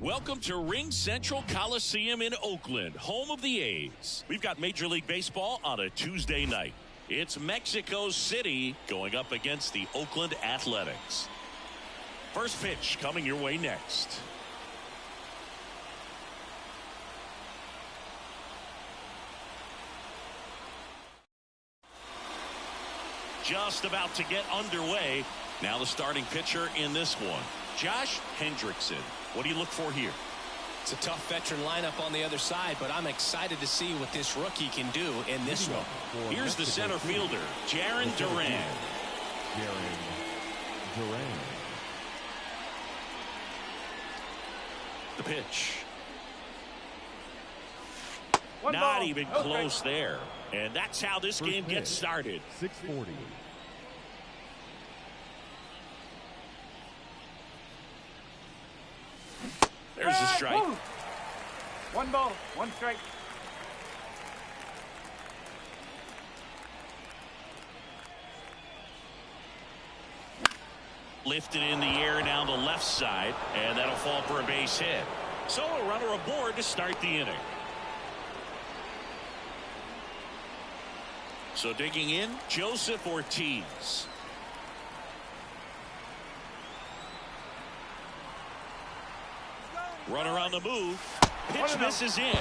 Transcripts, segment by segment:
Welcome to Ring Central Coliseum in Oakland, home of the A's. We've got Major League Baseball on a Tuesday night. It's Mexico City going up against the Oakland Athletics. First pitch coming your way next. Just about to get underway. Now the starting pitcher in this one, Josh Hendrickson. What do you look for here? It's a tough veteran lineup on the other side, but I'm excited to see what this rookie can do in this one. Here's the center fielder, Jarren Duran. The pitch. Not even close there. And that's how this game gets started. 640. There's a strike. One ball, one strike. Lifted in the air down the left side, and that'll fall for a base hit. So a runner aboard to start the inning. So digging in, Joseph Ortiz. Runner on the move. Pitch misses in.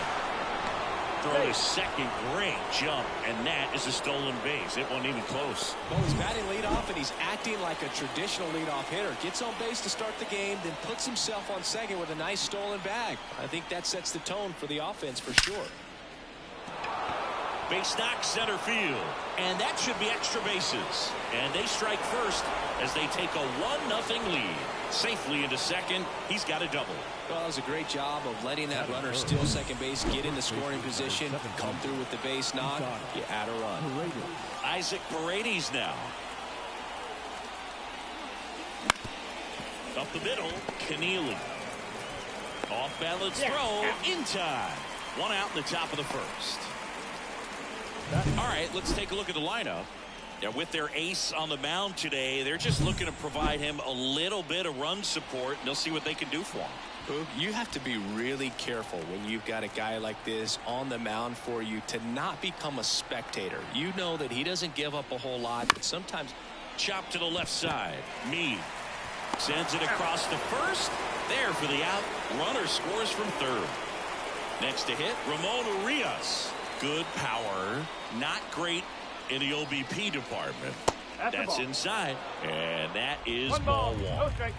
Throw his second, great jump, and that is a stolen base. It wasn't even close. Well, he's batting leadoff, and he's acting like a traditional leadoff hitter. Gets on base to start the game, then puts himself on second with a nice stolen bag. I think that sets the tone for the offense for sure. Base knock center field, and that should be extra bases. And they strike first as they take a 1-0 lead. Safely into second. He's got a double. Well, it was a great job of letting that runner steal second base, get in the scoring position, come through with the base knock. You add a run. Isaac Paredes now. Up the middle, Keneally. Off balance throw in time. One out in the top of the first. All right, let's take a look at the lineup. Now, with their ace on the mound today, they're just looking to provide him a little bit of run support, and they'll see what they can do for him. You have to be really careful when you've got a guy like this on the mound for you to not become a spectator. You know that he doesn't give up a whole lot, but sometimes. Chop to the left side. Meade sends it across the first. There for the out. Runner scores from third. Next to hit, Ramon Urias. Good power. Not great in the OBP department. That's inside. And that is ball one. No strike.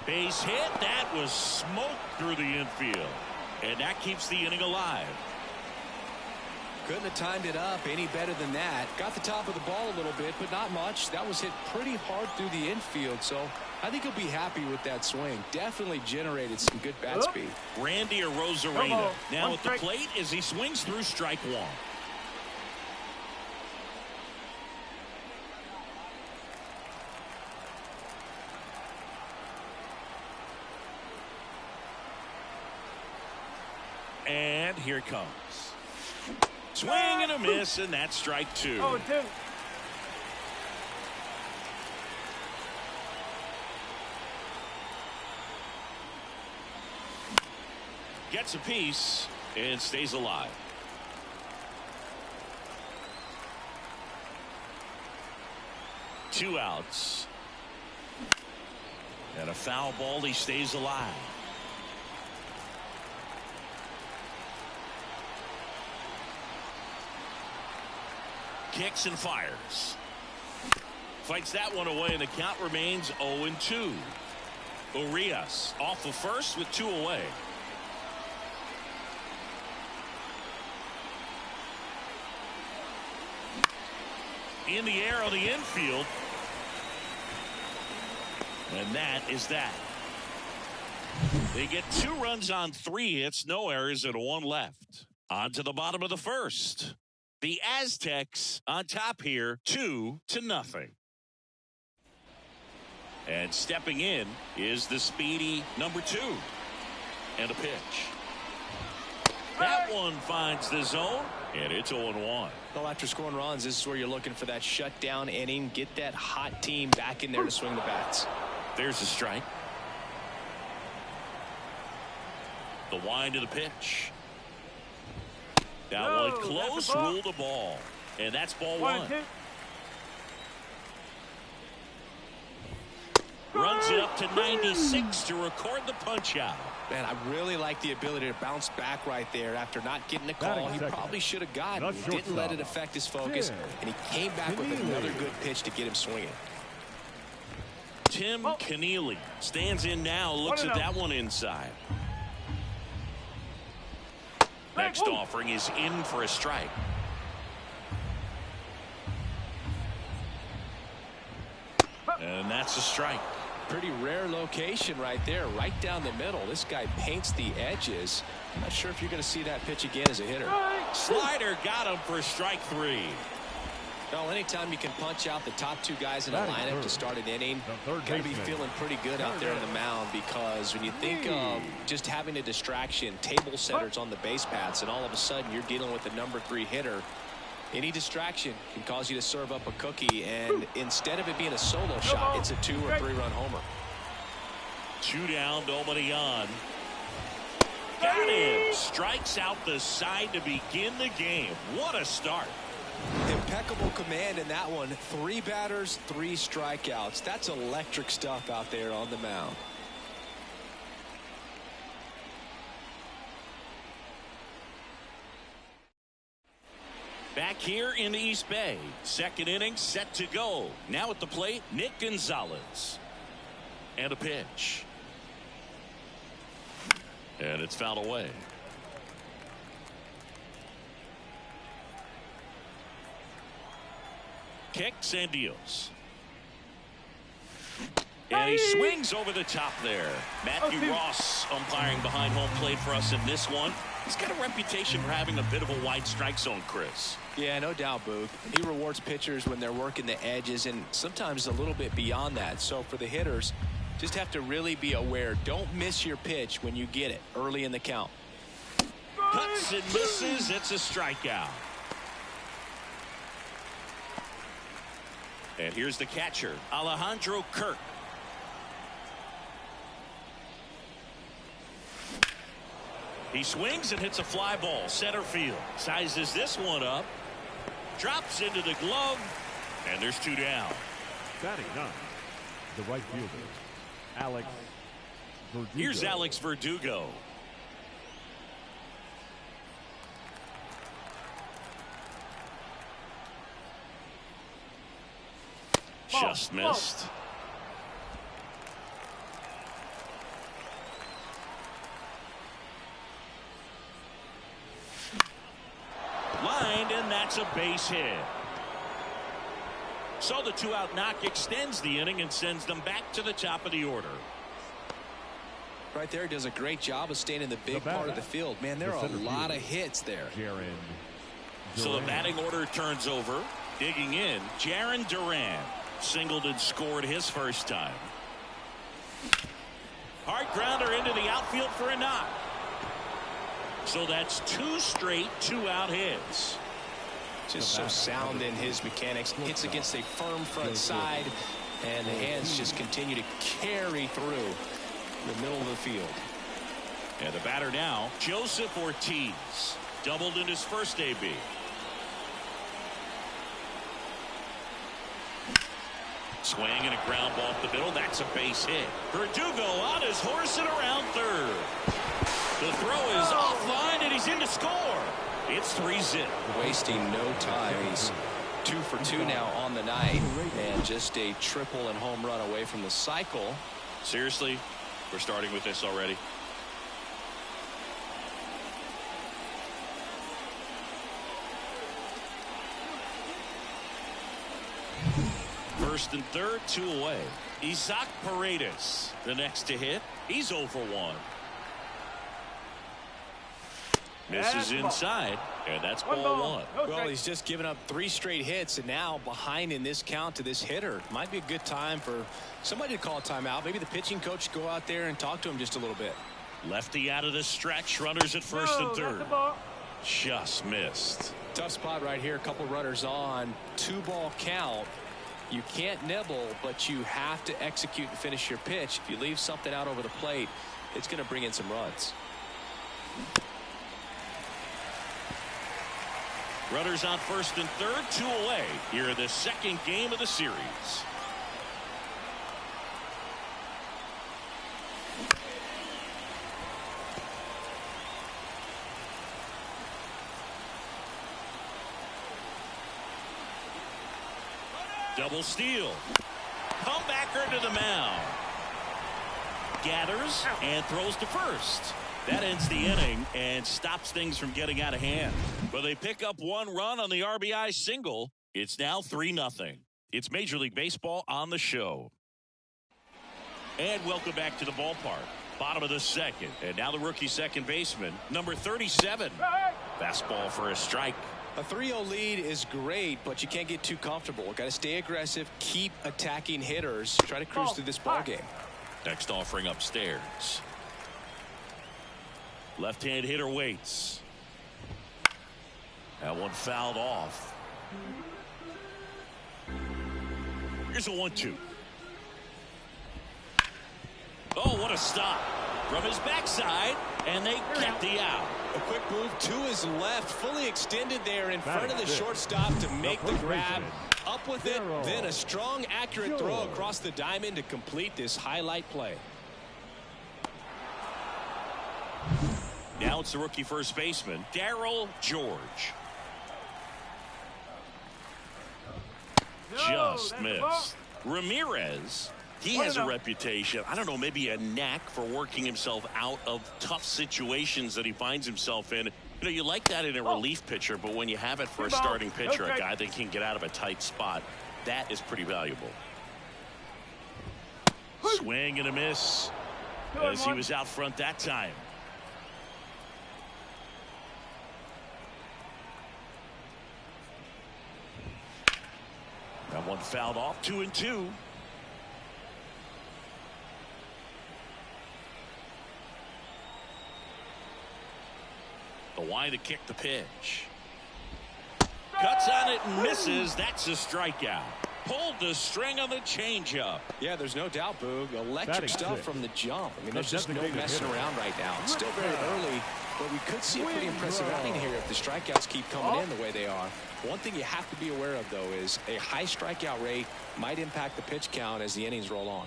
Base hit. That was smoked through the infield. And that keeps the inning alive. Couldn't have timed it up any better than that. Got the top of the ball a little bit, but not much. That was hit pretty hard through the infield, so I think he'll be happy with that swing. Definitely generated some good bat speed. Randy Arozarena now at the plate as he swings through strike one. And here it comes. Swing and a miss, and that's strike two. 0-2. Gets a piece and stays alive. Two outs. And a foul ball. He stays alive. Kicks and fires. Fights that one away, and the count remains 0-2. Urias off the first with two away. In the air on the infield. And that is that. They get 2 runs on 3 hits, no errors, and 1 left. On to the bottom of the first. The Aztecs on top here, 2-0. And stepping in is the speedy number 2. And a pitch. That one finds the zone, and it's 0-1. Well, after scoring runs, this is where you're looking for that shutdown inning. Get that hot team back in there to swing the bats. There's a strike. The wind of the pitch. That one close, ruled the ball. And that's ball one. Runs it up to 96 to record the punch out. Man, I really like the ability to bounce back right there after not getting a call. He probably should have gotten. He didn't let it affect his focus, and he came back with another good pitch to get him swinging. Tim Keneally stands in now, looks at that one inside. Next offering is in for a strike. And that's a strike. Pretty rare location right there, right down the middle. This guy paints the edges. I'm not sure if you're going to see that pitch again as a hitter. Slider got him for strike 3. Well, anytime you can punch out the top two guys in a lineup to start an inning, got to be feeling pretty good out there on the mound, because when you think of just having a distraction, table setters on the base paths, and all of a sudden you're dealing with the number 3 hitter, any distraction can cause you to serve up a cookie, and instead of it being a solo shot, it's a 2- or 3-run homer. 2 down, nobody on. Got him. Strikes out the side to begin the game. What a start. Impeccable command in that one. 3 batters, 3 strikeouts. That's electric stuff out there on the mound. Back here in the East Bay, second inning set to go. Now at the plate, Nick Gonzalez. And a pitch. And it's fouled away. Kicks and deals. And he swings over the top there. Matthew Ross umpiring behind home plate for us in this one. He's got a reputation for having a bit of a wide strike zone, Chris. Yeah, no doubt, Booth. He rewards pitchers when they're working the edges, and sometimes a little bit beyond that. So for the hitters, just have to really be aware. Don't miss your pitch when you get it early in the count. Cuts and misses. It's a strikeout. And here's the catcher, Alejandro Kirk. He swings and hits a fly ball center field. Sizes this one up. Drops into the glove. And there's 2 down. Batting 9, the right fielder, Alex Verdugo. Here's Alex Verdugo. Just missed. Lined, and that's a base hit. So the 2-out knock extends the inning and sends them back to the top of the order. Right there, does a great job of staying in the big part of the field. Man, there are a lot of hits there. So the batting order turns over. Digging in, Jaron Duran. Singled and scored his first time. Hard grounder into the outfield for a knock. So that's 2 straight 2-out hits. Just so sound in his mechanics. Hits against a firm front side, and the hands just continue to carry through the middle of the field. And the batter now, Joseph Ortiz. Doubled in his first AB. Swing and a ground ball up the middle. That's a base hit. Verdugo on his horse and around third. The throw is offline, and he's in to score. It's 3-0. Wasting no time. He's 2 for 2 now on the night, and just a triple and home run away from the cycle. Seriously, we're starting with this already. First and third, 2 away. Isaac Paredes, the next to hit. He's 0 for 1. Misses inside, and that's ball 1. Well, he's just given up 3 straight hits, and now behind in this count to this hitter. Might be a good time for somebody to call a timeout. Maybe the pitching coach go out there and talk to him just a little bit. Lefty out of the stretch. Runners at first and third. Just missed. Tough spot right here. A couple runners on. 2-ball count. You can't nibble, but you have to execute and finish your pitch. If you leave something out over the plate, it's going to bring in some runs. Runners on first and third, 2 away. Here in the second game of the series. Double steal. Comebacker to the mound. Gathers and throws to first. That ends the inning and stops things from getting out of hand. But they pick up 1 run on the RBI single. It's now 3-0. It's Major League Baseball on the show. And welcome back to the ballpark. Bottom of the second. And now the rookie second baseman, number 37. Fastball for a strike. A 3-0 lead is great, but you can't get too comfortable. Got to stay aggressive, keep attacking hitters, try to cruise through this ball game. Next offering upstairs. Left-hand hitter waits. That one fouled off. Here's a 1-2. Oh, what a stop from his backside, and they kept the out. A quick move to his left, fully extended there in front of the shortstop to make the grab. Up with it, then a strong, accurate throw across the diamond to complete this highlight play. Now it's the rookie first baseman, Darryl George. Just missed. Ramirez, he has a reputation, I don't know, maybe a knack for working himself out of tough situations that he finds himself in. You know, you like that in a relief pitcher, but when you have it for a starting pitcher, a guy that can get out of a tight spot, that is pretty valuable. Swing and a miss as he was out front that time. That one fouled off. 2-2. The wind to kick the pitch. Cuts on it and misses. That's a strikeout. Pulled the string on the changeup. Yeah, there's no doubt, Boog. Electric stuff from the jump. I mean, there's just no messing around right now. It's still very early, but we could see a pretty impressive outing here if the strikeouts keep coming in the way they are. One thing you have to be aware of, though, is a high strikeout rate might impact the pitch count as the innings roll on.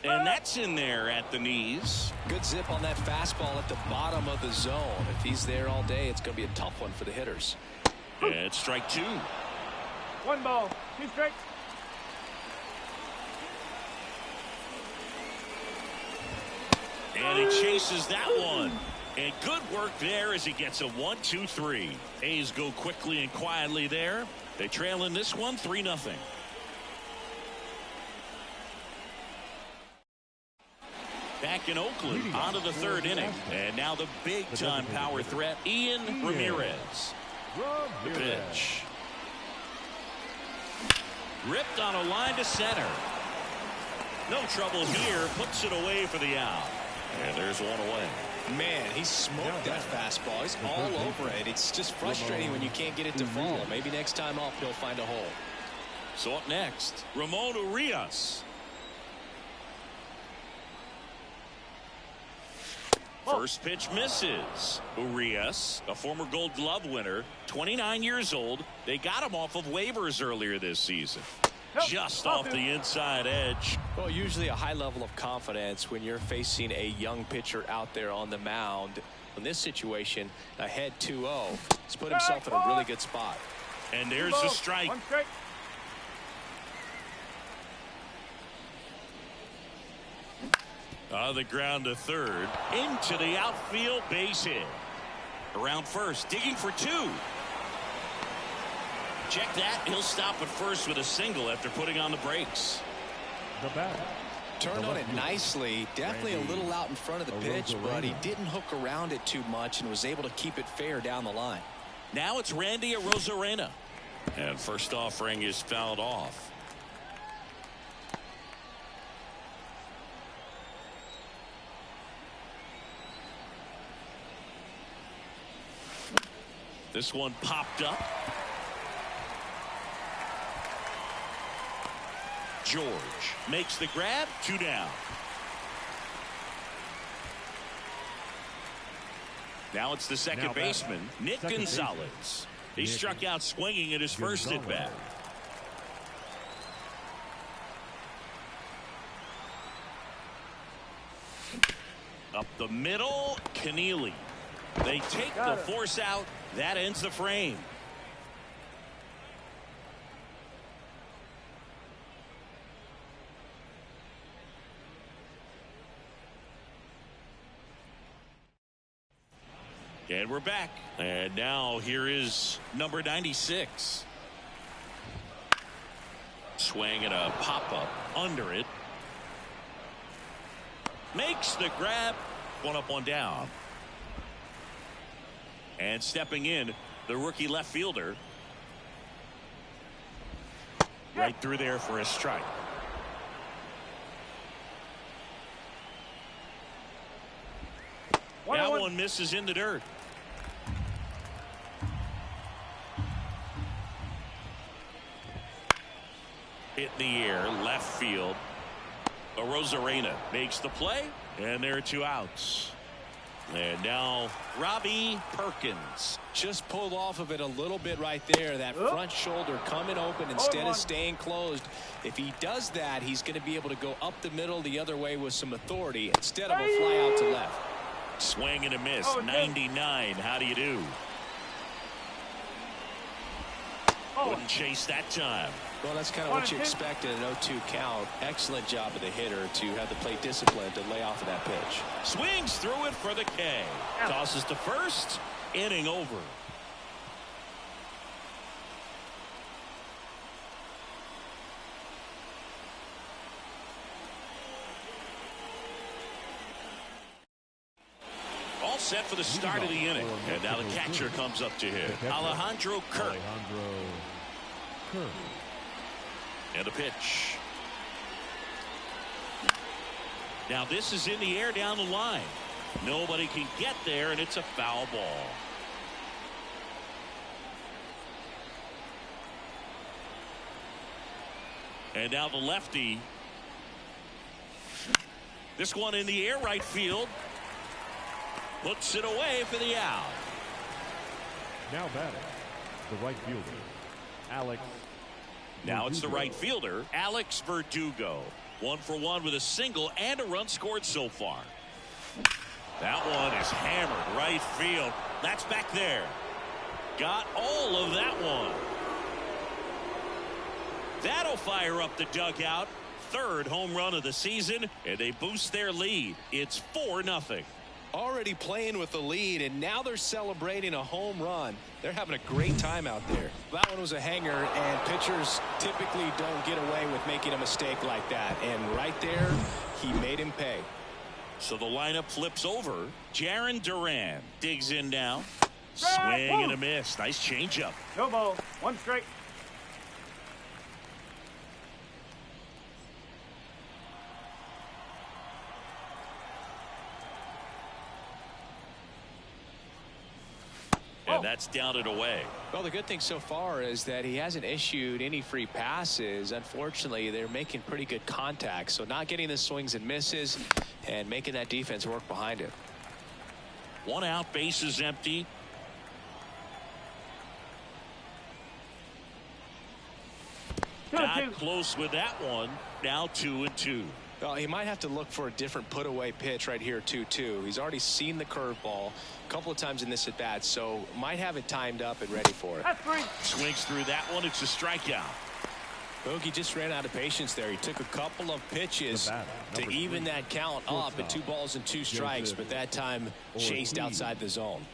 And that's in there at the knees. Good zip on that fastball at the bottom of the zone. If he's there all day, it's going to be a tough one for the hitters. And it's strike 2. 1 ball, 2 strikes. And he chases that one. And good work there as he gets a 1-2-3. A's go quickly and quietly there. They trail in this one 3-0. Back in Oakland, on to the third inning. And now the big-time power threat, Ian Ramirez. The pitch. Ripped on a line to center. No trouble here. Puts it away for the out. And there's one away. Man, he smoked that fastball. He's all over it. It's just frustrating when you can't get it to fall. Maybe next time up he'll find a hole. So up next, Ramon Urias. First pitch misses. Urias, a former Gold Glove winner, 29 years old. They got him off of waivers earlier this season. Just off the inside edge. Well, usually a high level of confidence when you're facing a young pitcher out there on the mound. In this situation, ahead 2-0. He's put himself in a really good spot. And there's the strike. 1 strike. On the ground to third. Into the outfield, base hit. Around first, digging for 2. Check that. He'll stop at first with a single after putting on the brakes. The bat. Turned on it nicely. Definitely a little out in front of the pitch, but he didn't hook around it too much and was able to keep it fair down the line. Now it's Randy Arozarena. And first offering is fouled off. This one popped up. George makes the grab. 2 down. Now it's the second baseman, Nick Gonzalez. He struck out swinging at his first at bat. Up the middle, Keneally. They take the force out. That ends the frame. And we're back. And now here is number 96. Swing and a pop-up under it. Makes the grab. 1 up, 1 down. And stepping in, the rookie left fielder. Right through there for a strike. That one misses in the dirt. Hit in the air, left field. Arozarena makes the play, and there are 2 outs. And now Robbie Perkins. Just pulled off of it a little bit right there. That front shoulder coming open instead of staying closed. If he does that, he's going to be able to go up the middle the other way with some authority instead of a fly out to left. Swing and a miss. 99. How do you do? Wouldn't chase that time. Well, that's kind of what you expect in an 0-2 count. Excellent job of the hitter to have the plate discipline to lay off of that pitch. Swings through it for the K. Tosses to first. Inning over. All set for the start of the inning. And now the catcher comes up to hit. Alejandro Kirk. And the pitch. Now this is in the air down the line. Nobody can get there, and it's a foul ball. And now the lefty. This one in the air, right field. Puts it away for the out. Now batting, the right fielder, Alex. Now it's the right fielder, Alex Verdugo. 1 for 1 with a single and a run scored so far. That one is hammered right field. That's back there. Got all of that one. That'll fire up the dugout. 3rd home run of the season, and they boost their lead. It's 4-0. Already playing with the lead, and now they're celebrating a home run. They're having a great time out there. That one was a hanger, and pitchers typically don't get away with making a mistake like that. And right there, he made him pay. So the lineup flips over. Jarren Duran digs in now. Swing and a miss. Nice changeup. No ball. 1 strike. And that's down and away. Well, the good thing so far is that he hasn't issued any free passes. Unfortunately, they're making pretty good contact. So not getting the swings and misses and making that defense work behind it. 1 out, bases empty. Not close with that one. Now 2-2. Well, he might have to look for a different put away pitch right here 2-2. He's already seen the curveball a couple of times in this at bat, so might have it timed up and ready for it. Swings through that one. It's a strikeout. Bogey just ran out of patience there. He took a couple of pitches to even that count up at 2 balls and 2 strikes, but that time chased outside the zone.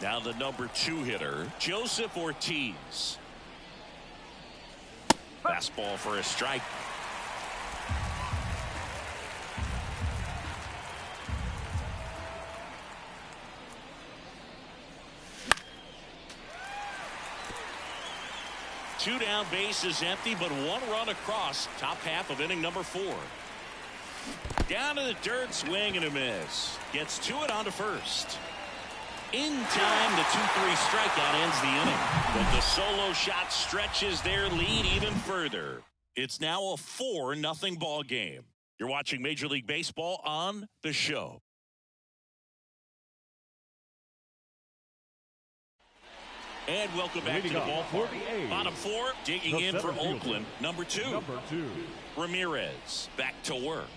Now the number 2 hitter, Joseph Ortiz. Fastball for a strike. Two down, bases empty, but 1 run across. Top half of inning number 4. Down to the dirt, swing and a miss. Gets to it on to first. In time, the 2-3 strikeout ends the inning. But the solo shot stretches their lead even further. It's now a 4-0 ball game. You're watching Major League Baseball on The Show. And welcome back to the ballpark. Bottom 4, digging in for Oakland. Number 2, Ramirez. Back to work.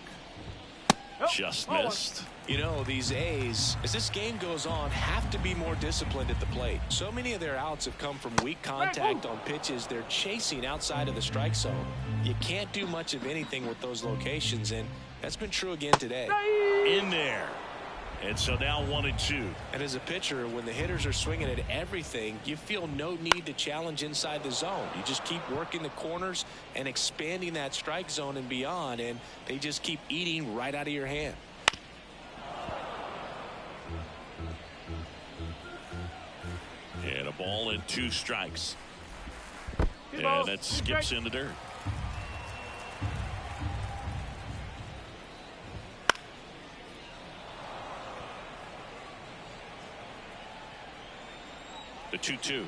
Just missed. You know, these A's, as this game goes on, have to be more disciplined at the plate. So many of their outs have come from weak contact on pitches they're chasing outside of the strike zone. You can't do much of anything with those locations, and that's been true again today. In there. And so now 1-2. And as a pitcher, when the hitters are swinging at everything, you feel no need to challenge inside the zone. You just keep working the corners and expanding that strike zone and beyond, and they just keep eating right out of your hand. And a ball and 2 strikes. And that skips in the dirt. The 2-2.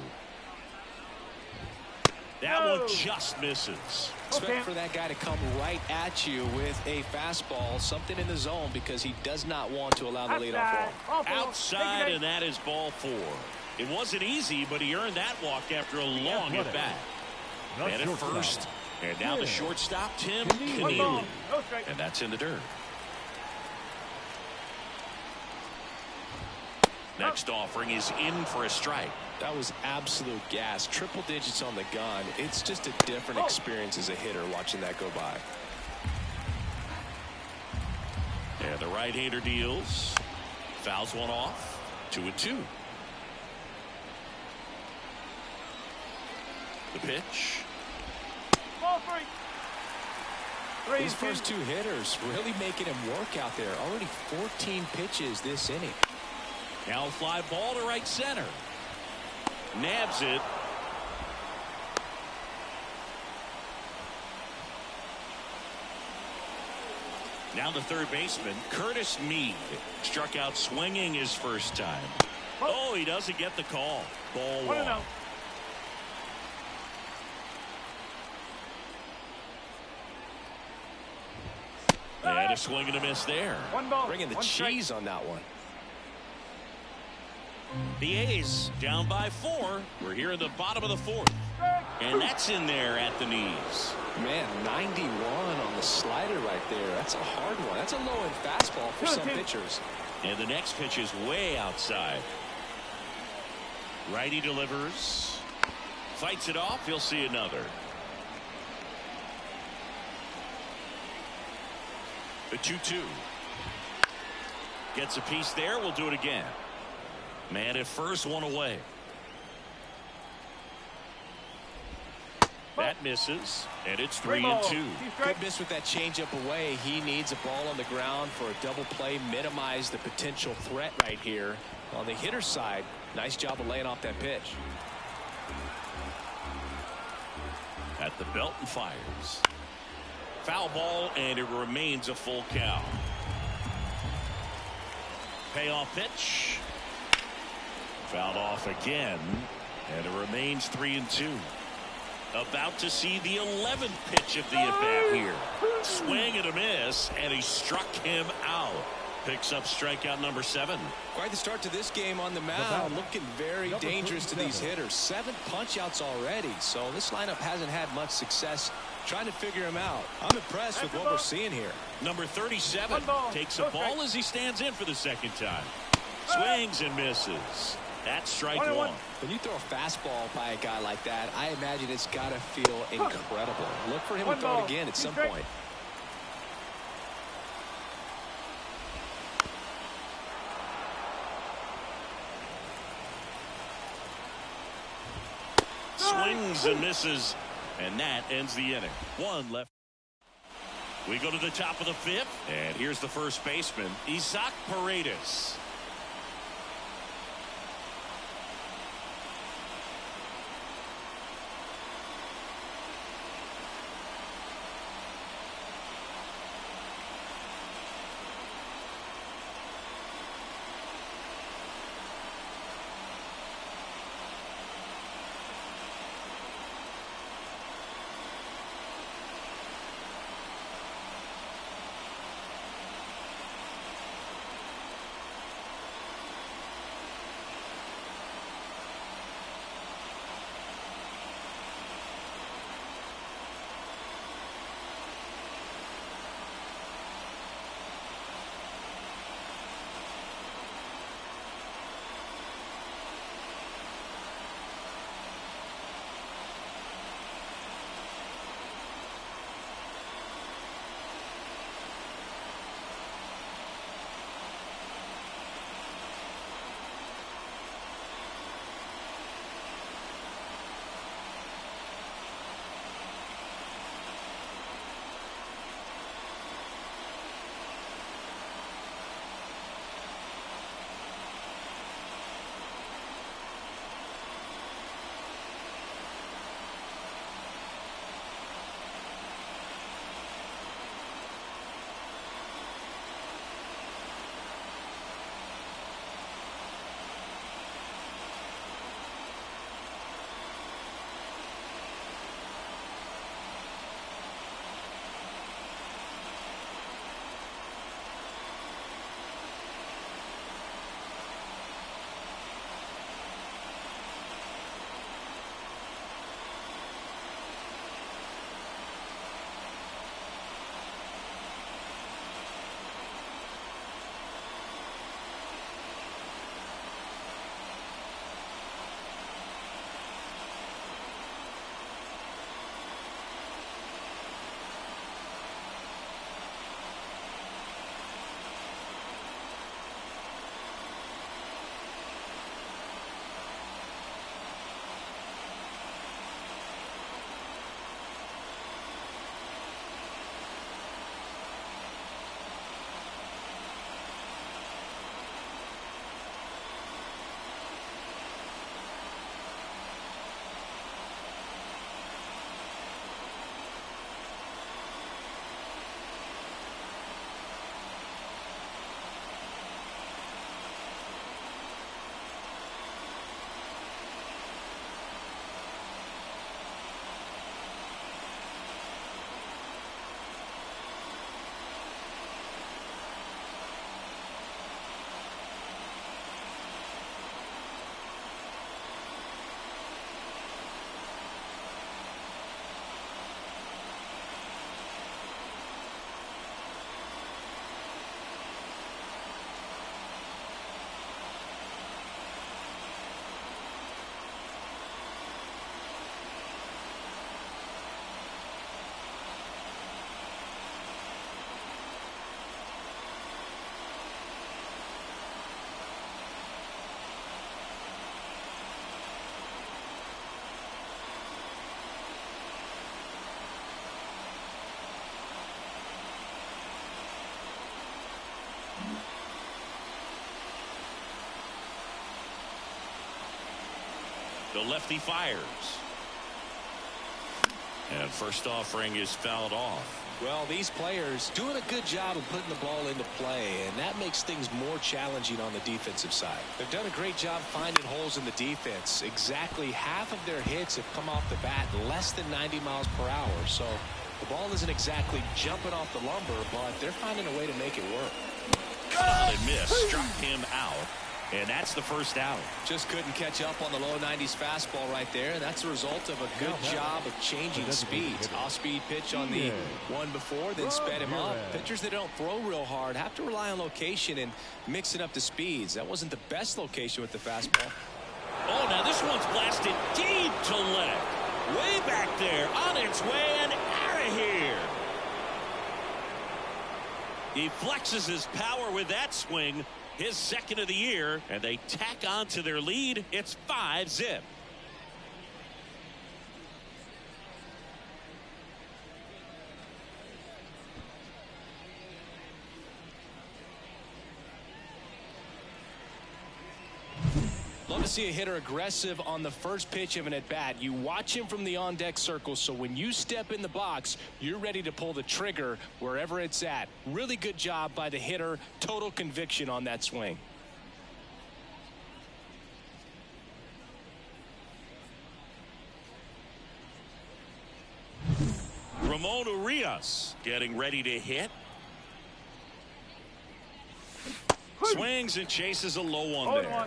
That one just misses. Expect for that guy to come right at you with a fastball, something in the zone, because he does not want to allow the leadoff walk. Outside, and that is ball 4. It wasn't easy, but he earned that walk after a long at bat. And at first, and now the shortstop, Tim Keneally. And that's in the dirt. Next offering is in for a strike. That was absolute gas. Triple digits on the gun. It's just a different experience as a hitter watching that go by. And the right-hander deals. Fouls one off. 2-2. The pitch. Ball 3. These first 2 hitters really making him work out there. Already 14 pitches this inning. Now fly ball to right center. Nabs it. Now the third baseman, Curtis Mead, struck out swinging his first time. Oh, he doesn't get the call. Ball 1. And a swing and a miss there. Bringing the cheese on that one. The A's down by 4. We're here in the bottom of the 4th. And that's in there at the knees. Man, 91 on the slider right there. That's a hard one. That's a low-end fastball for some pitchers. And the next pitch is way outside. Righty delivers. Fights it off. He'll see another. The 2-2. Gets a piece there. We'll do it again. Man at first, one away. That misses, and it's 3-2. Good miss with that changeup away. He needs a ball on the ground for a double play, minimize the potential threat right here. On the hitter's side, nice job of laying off that pitch. At the belt and fires. Foul ball, and it remains a full count. Payoff pitch. Fouled off again, and it remains 3-2. About to see the 11th pitch of the at-bat here. Swing and a miss, and he struck him out. Picks up strikeout number 7. Quite the start to this game on the mound. Looking very dangerous to these hitters. 7 punch-outs already, so this lineup hasn't had much success trying to figure him out. I'm impressed with what we're seeing here. Number 37 takes a ball as he stands in for the second time. Swings and misses. That's strike 1. When you throw a fastball by a guy like that, I imagine it's got to feel incredible. Look for him to throw it again at some point. Swings and misses, and that ends the inning. 1 left. We go to the top of the 5th, and here's the first baseman, Isaac Paredes. The lefty fires. And first offering is fouled off. Well, these players doing a good job of putting the ball into play, and that makes things more challenging on the defensive side. They've done a great job finding holes in the defense. Exactly half of their hits have come off the bat less than 90 miles per hour. So the ball isn't exactly jumping off the lumber, but they're finding a way to make it work. Cut on and miss. Struck him out. And that's the first out. Just couldn't catch up on the low 90s fastball right there. That's a result of a good job of changing speeds. Off-speed pitch on the one before, then sped him up. Pitchers that don't throw real hard have to rely on location and mix it up to speeds. That wasn't the best location with the fastball. Oh, now this one's blasted deep to left. Way back there, on its way and out of here. He flexes his power with that swing. His second of the year, and they tack on to their lead. It's 5-0. Love to see a hitter aggressive on the first pitch of an at-bat. You watch him from the on-deck circle, so when you step in the box, you're ready to pull the trigger wherever it's at. Really good job by the hitter. Total conviction on that swing. Ramon Urias getting ready to hit. Swings and chases a low one there.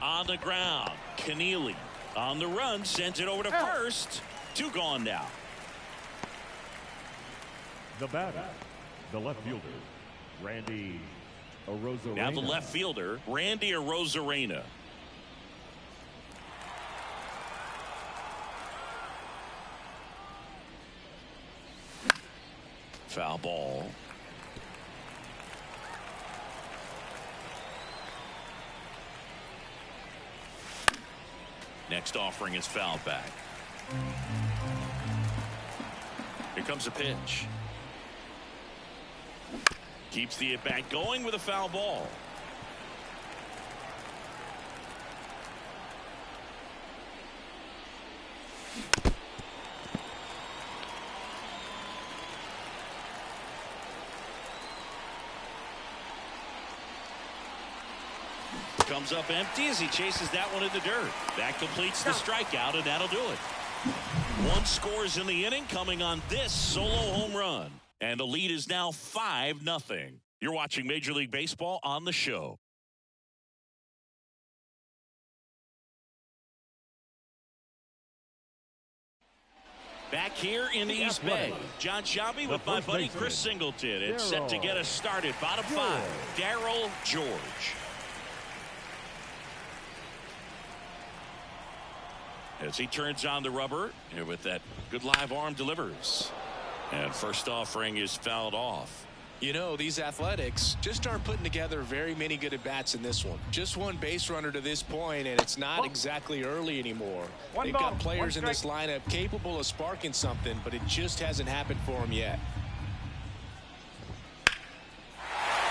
On the ground, Keneally on the run, sends it over to first. 2 gone now. The batter, the left fielder, Randy Arozarena. Now the left fielder, Randy Arozarena. Foul ball. Next offering is fouled back. Here comes a pitch. Keeps the at-bat going with a foul ball. Comes up empty as he chases that one in the dirt. That completes the strikeout, and that'll do it. 1 scores in the inning, coming on this solo home run. And the lead is now 5-0. You're watching Major League Baseball on the show. Back here in the East Bay, John Shelby with my buddy Chris Singleton. It's set to get us started. Bottom 5, Darryl George. As he turns on the rubber, and with that good live arm delivers. And first offering is fouled off. You know, these Athletics just aren't putting together very many good at-bats in this one. Just 1 base runner to this point, and it's not exactly early anymore. They've got players in this lineup capable of sparking something, but it just hasn't happened for them yet.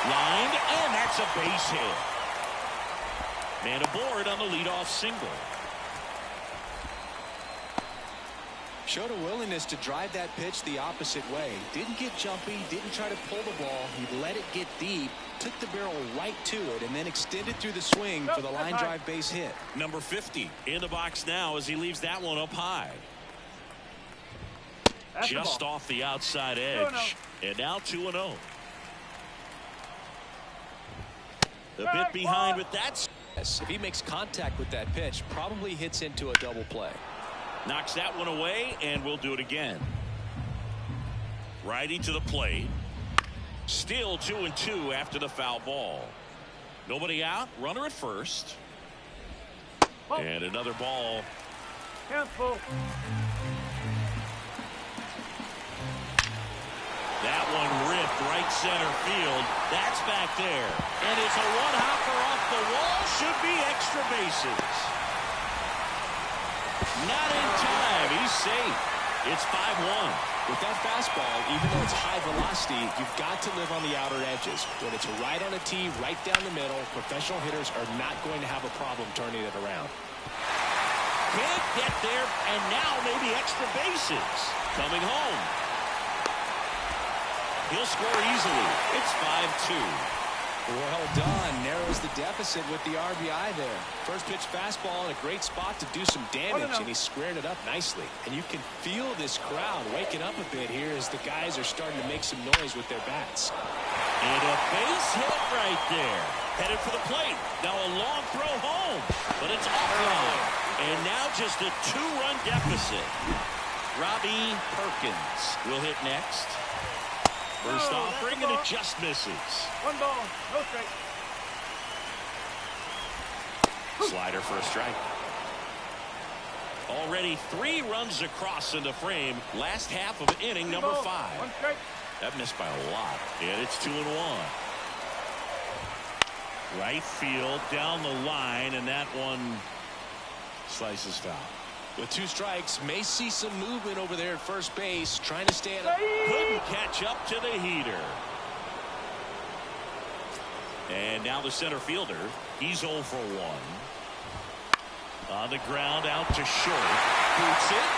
Lined, and that's a base hit. Man aboard on the leadoff single. Showed a willingness to drive that pitch the opposite way. Didn't get jumpy, didn't try to pull the ball. He let it get deep, took the barrel right to it, and then extended through the swing for the line drive base hit. Number 50 in the box now as he leaves that one up high. Just off the outside edge. And now 2-0. The bit behind with that. If he makes contact with that pitch, probably hits into a double play. Knocks that one away, and we'll do it again. Righty to the plate. Still 2-2 after the foul ball. Nobody out. Runner at first. And another ball. Careful. That one ripped right center field. That's back there. And it's a one-hopper off the wall. Should be extra bases. Not in time. He's safe. It's 5-1. With that fastball, even though it's high velocity, you've got to live on the outer edges. When it's right on a tee, right down the middle, professional hitters are not going to have a problem turning it around. Can't get there, and now maybe extra bases. Coming home. He'll score easily. It's 5-2. Well done. Narrows the deficit with the RBI there. First pitch fastball in a great spot to do some damage, and he squared it up nicely. And you can feel this crowd waking up a bit here as the guys are starting to make some noise with their bats. And a base hit right there. Headed for the plate. Now a long throw home, but it's offline. And now just a 2-run deficit. Robbie Perkins will hit next. First offering, and it just misses. 1 ball, no strike. Slider for a strike. Already 3 runs across in the frame. Last half of inning number 5. 1 strike. That missed by a lot. And it's 2-1. Right field down the line, and that one slices foul. With 2 strikes, may see some movement over there at first base, trying to stay at Couldn't catch up to the heater. And now the center fielder, he's 0 for 1. On the ground, out to short. Boots it.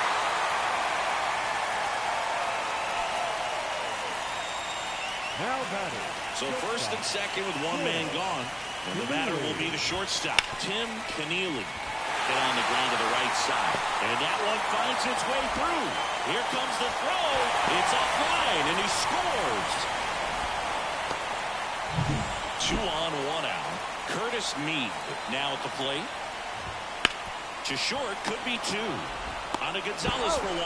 Now batting. So first and second with 1 man gone. And the batter will be the shortstop, Tim Keneally. Hit on the ground to the right side. And that one finds its way through. Here comes the throw. It's offline, and he scores. 2 on, 1 out. Curtis Mead now at the plate. To short, could be 2. On to Gonzalez for 1.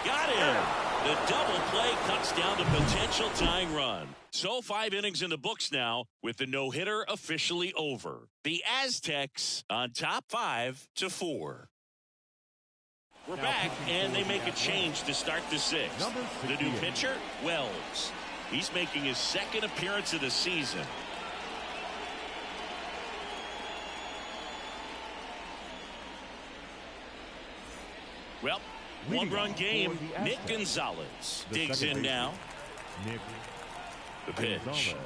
Got him. The double play cuts down the potential tying run. So 5 innings in the books now, with the no-hitter officially over. The Aztecs on top 5-4. We're back, and they make a change to start the 6th. The new pitcher, Wells. He's making his 2nd appearance of the season. Well, 1-run game. Nick Gonzalez digs in now. The pitch.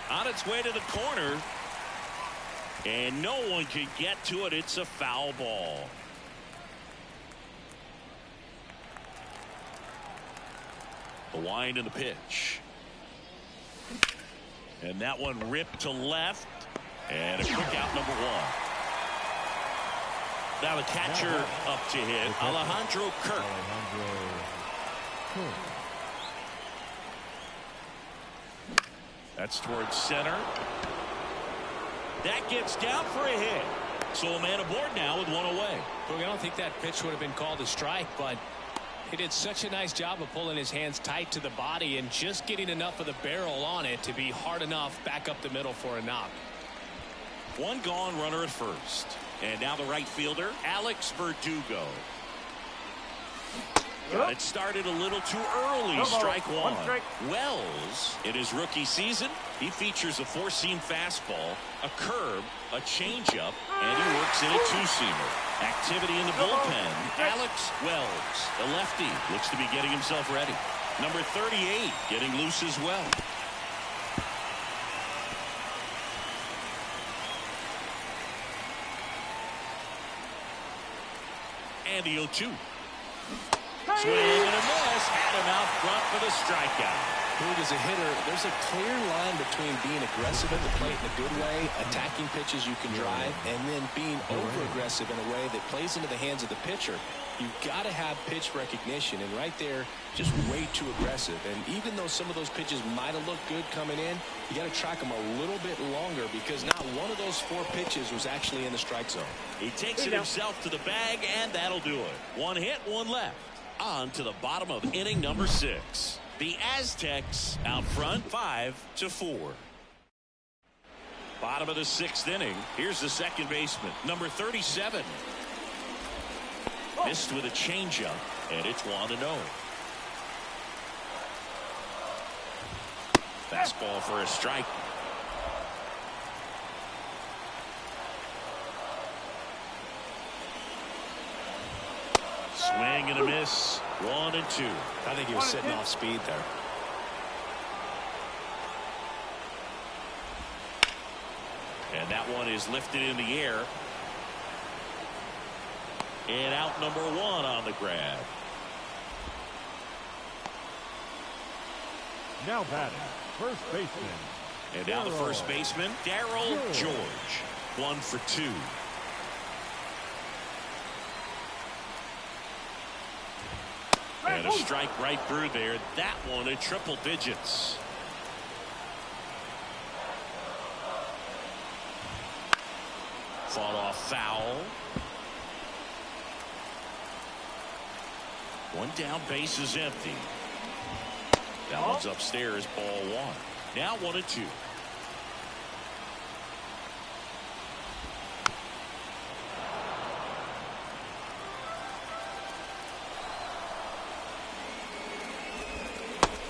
On its way to the corner. And no one could get to it. It's a foul ball. The wind and the pitch. And that one ripped to left. And a quick out, number 1. Now the catcher up to hit, Alejandro Kirk. That's towards center. That gets down for a hit. So a man aboard now with 1 away. Look, I don't think that pitch would have been called a strike, but he did such a nice job of pulling his hands tight to the body and just getting enough of the barrel on it to be hard enough back up the middle for a knock. 1 gone, runner at first. And now the right fielder, Alex Verdugo. Got it started a little too early. Strike 1. Wells, in his rookie season, he features a 4-seam fastball, a curve, a changeup, and he works in a 2-seamer. Activity in the bullpen. Alex Wells, the lefty, looks to be getting himself ready. Number 38, getting loose as well. And the 0-2. Swing and a miss. Had him out front for the strikeout. As a hitter, there's a clear line between being aggressive at the plate in a good way, attacking pitches you can drive, and then being over-aggressive in a way that plays into the hands of the pitcher. You've got to have pitch recognition, and right there, just way too aggressive. And even though some of those pitches might have looked good coming in, you got to track them a little bit longer because not one of those 4 pitches was actually in the strike zone. He takes it himself to the bag, and that'll do it. 1 hit, 1 left. On to the bottom of inning number 6. The Aztecs out front 5-4. Bottom of the 6th inning. Here's the second baseman, number 37. Missed with a changeup, and it's 1-0. Fastball for a strike. Swing and a miss. 1-2. I think he was sitting off speed there. And that one is lifted in the air. And out number 1 on the grab. Now batting, first baseman. And now the first baseman, Darryl George. 1 for 2. And a strike right through there. That one at triple digits. Fought off foul. 1 down, base is empty. That one's upstairs, ball 1. Now 1-2.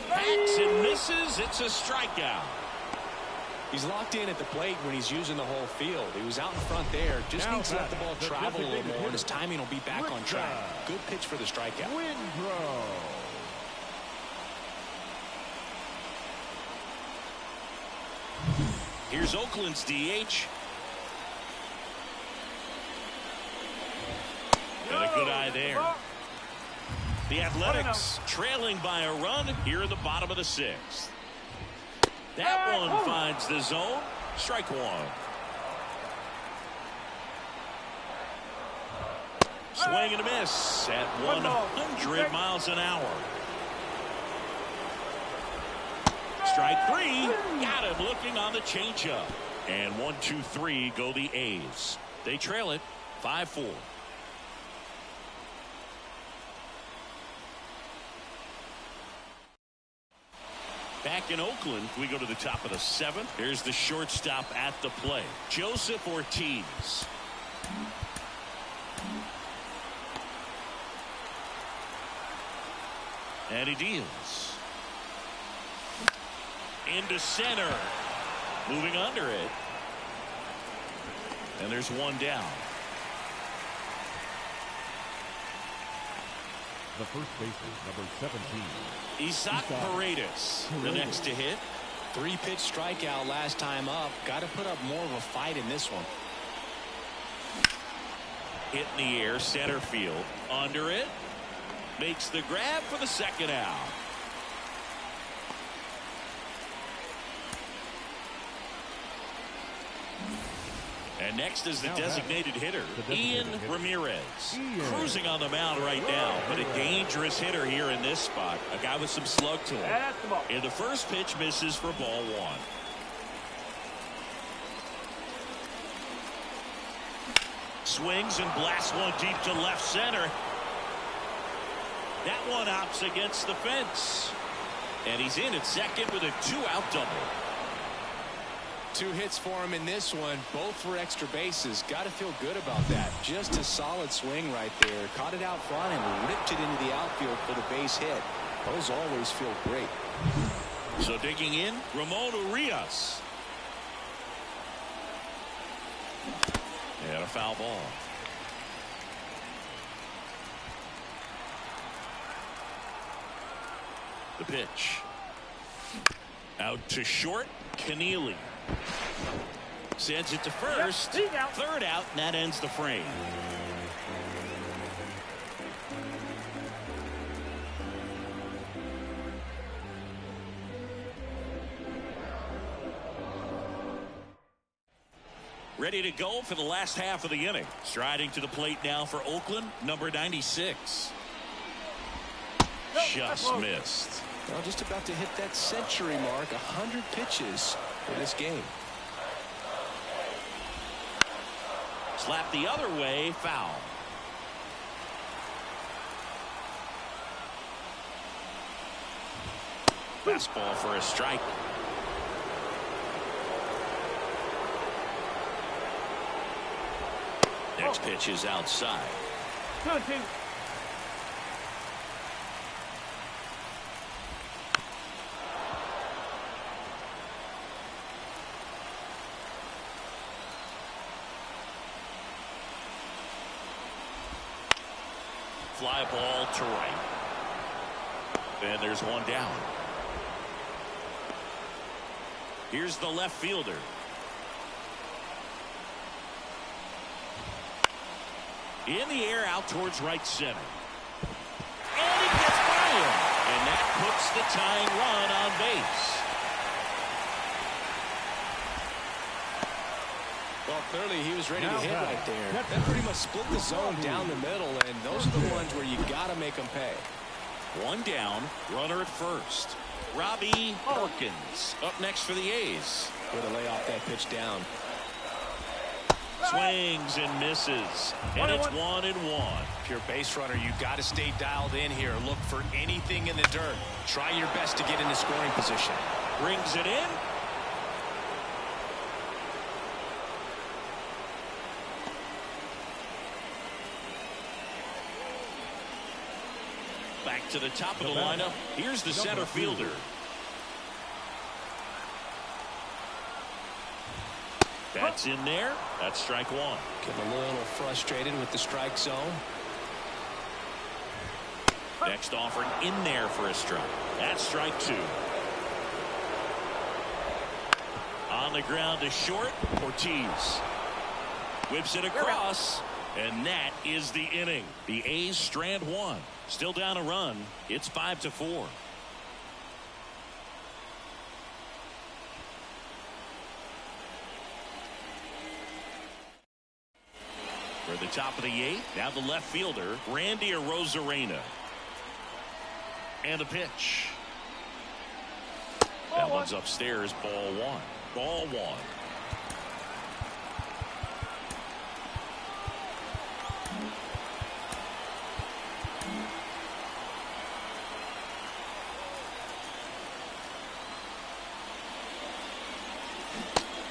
Hacks and misses. It's a strikeout. He's locked in at the plate when he's using the whole field. He was out in front there. Just needs to let the ball travel a little more, and his timing will be back on track. Good pitch for the strikeout. Windrow. Here's Oakland's DH. And a good eye there. The Athletics trailing by a run here in the bottom of the 6th. That one finds the zone. Strike 1. Swing and a miss at 100 miles an hour. Strike 3. Got him looking on the changeup. And 1-2-3 go the A's. They trail it 5-4. Back in Oakland, we go to the top of the 7th. Here's the shortstop at the plate, Joseph Ortiz. And he deals. Into center. Moving under it. And there's 1 down. The first baseman, number 17. Isaac Paredes, the next to hit. 3-pitch strikeout last time up. Got to put up more of a fight in this one. Hit in the air, center field. Under it. Makes the grab for the 2nd out. And next is the designated hitter, Ian Ramirez. Cruising on the mound right now, but a dangerous hitter here in this spot. A guy with some slug to him. And the first pitch misses for ball 1. Swings and blasts one deep to left center. That one opts against the fence. And he's in at second with a 2-out double. 2 hits for him in this one, both for extra bases. Got to feel good about that. Just a solid swing right there. Caught it out front and ripped it into the outfield for the base hit. Those always feel great. So digging in, Ramon Urias. And a foul ball. The pitch. Out to short, Keneally. Sends it to first. 3rd out, and that ends the frame. Ready to go for the last half of the inning. Striding to the plate now for Oakland, number 96. Just missed. Well, just about to hit that century mark. 100 pitches for this game. Slap the other way, foul. Fastball for a strike. Next pitch is outside. 2-2. fly ball to right. And there's one down. Here's the left fielder. In the air out towards right center. And he gets by him. And that puts the tying run on base. Well, clearly he was ready to hit right there. That pretty much split the zone down the middle, and those are the ones where you got to make them pay. One down, runner at first. Robbie Perkins up next for the A's. Way to lay off that pitch down. Swings and misses, and it's 1-1. If you're a base runner, you got to stay dialed in here. Look for anything in the dirt. Try your best to get into scoring position. Brings it in. Back to the top of the lineup. Here's the center fielder. That's in there. That's strike one. Getting a little frustrated with the strike zone. Next offering in there for a strike. That's strike two. On the ground to short. Ortiz whips it across, and that is the inning. The A's strand one. Still down a run. It's 5-4. For the top of the eighth, now the left fielder, Randy Arozarena. And the pitch. That one's upstairs, ball one. Ball one.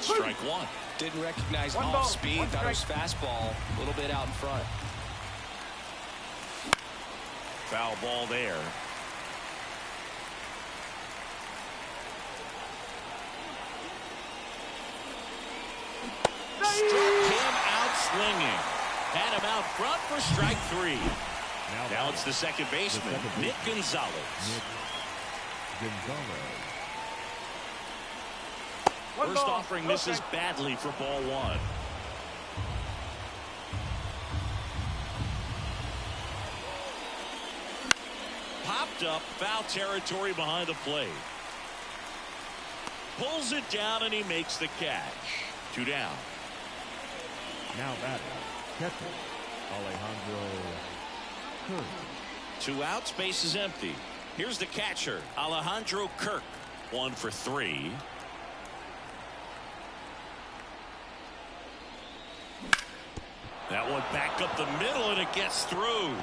Strike one. Didn't recognize off speed. Thought it was fastball. A little bit out in front. Foul ball there. Struck him out swinging. Had him out front for strike three. Now it's the second baseman, Nick Gonzalez. First offering misses badly for ball one. Popped up, foul territory behind the plate. Pulls it down and he makes the catch. Two down. Now batting, catcher Alejandro Kirk. Two outs, base is empty. Here's the catcher, Alejandro Kirk. 1 for 3. That one back up the middle, and it gets through.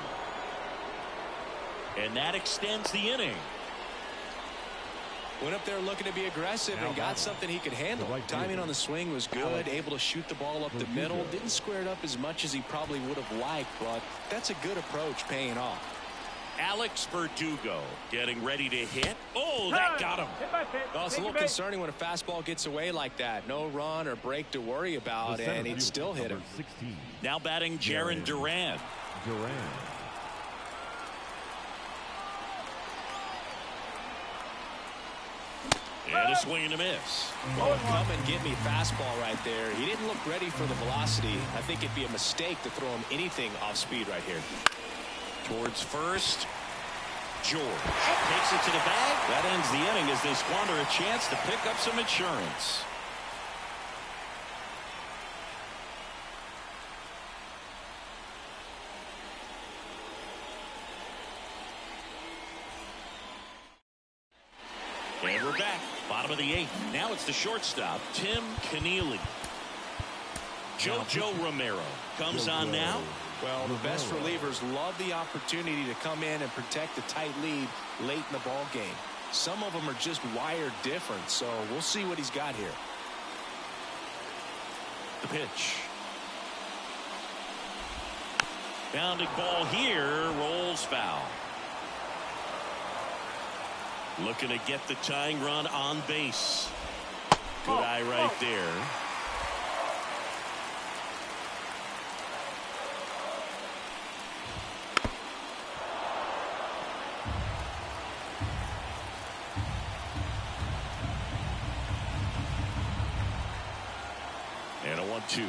And that extends the inning. Went up there looking to be aggressive and got something he could handle. Timing on the swing was good. Able to shoot the ball up the middle. Didn't square it up as much as he probably would have liked, but that's a good approach paying off. Alex Verdugo getting ready to hit. Oh, that got him. Well, it's a little concerning when a fastball gets away like that. No run or break to worry about, and he'd still hit him. 16. Now batting Jaron Duran. And a swing and a miss. Oh, come and get me fastball right there. He didn't look ready for the velocity. I think it'd be a mistake to throw him anything off speed right here. Towards first, George takes it to the bag. That ends the inning as they squander a chance to pick up some insurance. And we're back. Bottom of the eighth. Now it's the shortstop, Tim Keneally. Jojo Romero comes on now. Well, the best relievers love the opportunity to come in and protect a tight lead late in the ball game. Some of them are just wired different, so we'll see what he's got here. The pitch. Bounding ball here, rolls foul. Looking to get the tying run on base. Good eye right there. 1-2.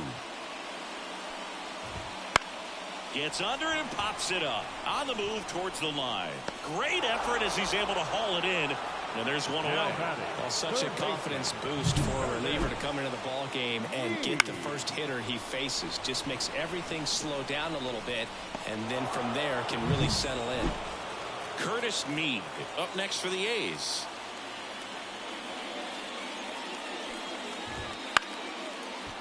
Gets under it and pops it up. On the move towards the line. Great effort as he's able to haul it in. And there's one away. Well, such a confidence boost for a reliever to come into the ball game and get the first hitter he faces. Just makes everything slow down a little bit, and then from there can really settle in. Curtis Mead up next for the A's.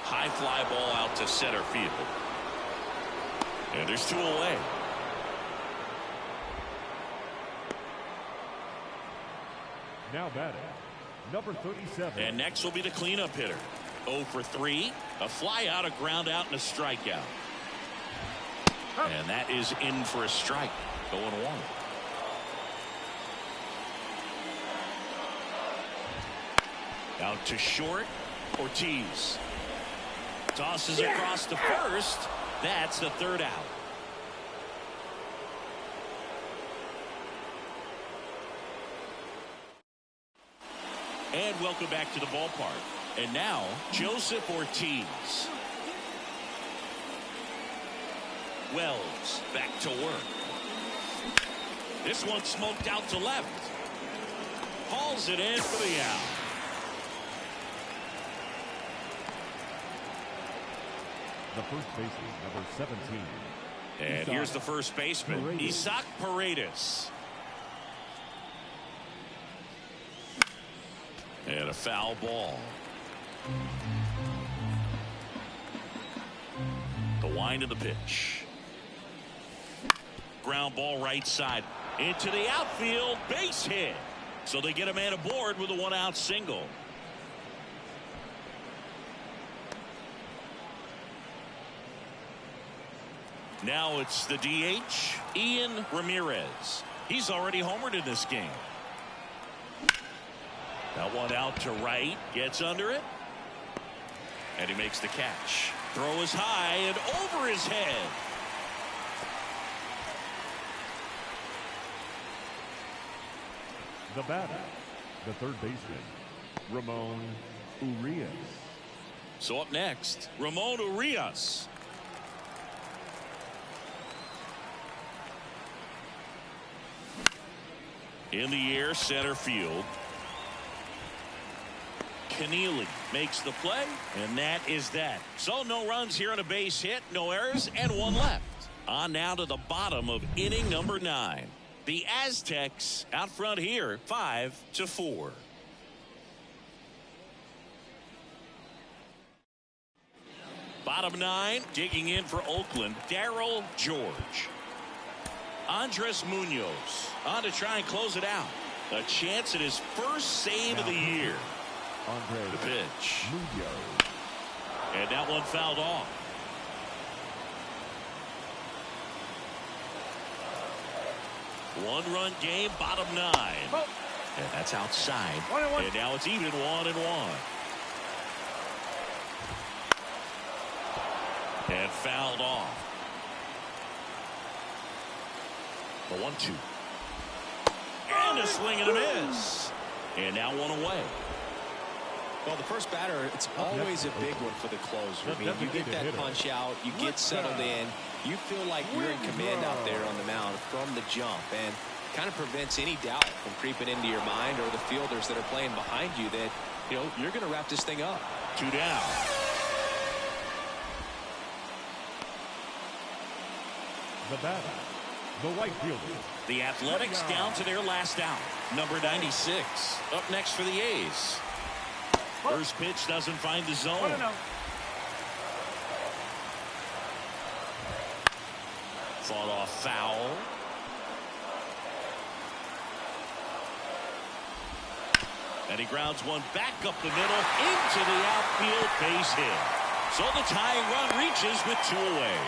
High fly ball out to center field. And there's 2 away. Now batting, number 37. And next will be the cleanup hitter. 0 for 3. A fly out, a ground out, and a strikeout. And that is in for a strike. 0-1. Out to short. Ortiz. Tosses across to first. That's the 3rd out. And welcome back to the ballpark. And now, Joseph Ortiz. Wells back to work. This one smoked out to left. Hauls it in for the out. The first baseman, number 17. And here's the first baseman, Isaac Paredes. And a foul ball. The wind of the pitch. Ground ball right side. Into the outfield. Base hit. So they get a man aboard with a 1-out single. Now it's the DH, Ian Ramirez. He's already homered in this game. That one out to right, gets under it, and he makes the catch. Throw is high and over his head. The batter, the third baseman, Ramon Urias. So up next, Ramon Urias. In the air, center field. Keneally makes the play, and that is that. So no runs here on a base hit, no errors, and 1 left. On now to the bottom of inning number 9. The Aztecs out front here, 5-4. Bottom 9, digging in for Oakland, Darryl George. Andres Munoz on to try and close it out. A chance at his first save of the year. The pitch. And that one fouled off. One-run game, bottom 9. And that's outside. 1-1. And now it's even 1-1. And fouled off. The 1-2. And a swing and a miss. And now 1 away. Well, the first batter, it's always a big one for the closer. I mean, you get that punch out, you get settled in, you feel like you're in command out there on the mound from the jump, and kind of prevents any doubt from creeping into your mind or the fielders that are playing behind you that, you know, you're going to wrap this thing up. 2 down. The batter, the right fielder. The Athletics down to their last out. Number 96 up next for the A's. First pitch doesn't find the zone. Fought off foul. And he grounds one back up the middle into the outfield, base hit. So the tying run reaches with 2 away.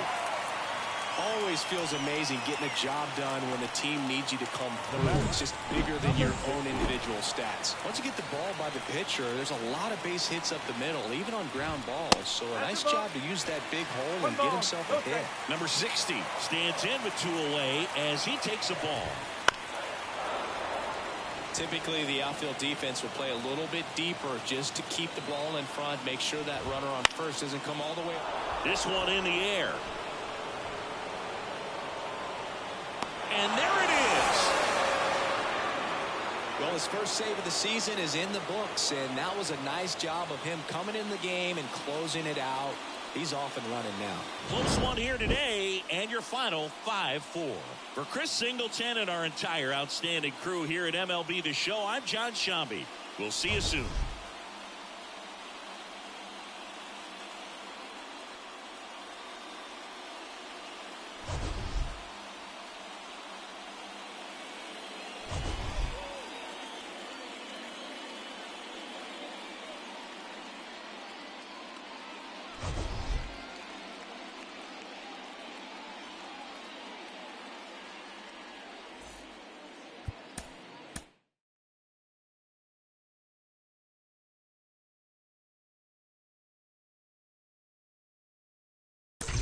Always feels amazing getting a job done when the team needs you to come through. It's just bigger than your own individual stats. Once you get the ball by the pitcher, there's a lot of base hits up the middle, even on ground balls. So a nice job to use that big hole and get himself a hit. Number 60 stands in with 2 away as he takes a ball. Typically, the outfield defense will play a little bit deeper just to keep the ball in front, make sure that runner on first doesn't come all the way. This one in the air. And there it is. Well, his first save of the season is in the books, and that was a nice job of him coming in the game and closing it out. He's off and running now. Close one here today, and your final 5-4. For Chris Singleton and our entire outstanding crew here at MLB The Show, I'm John Shambi. We'll see you soon.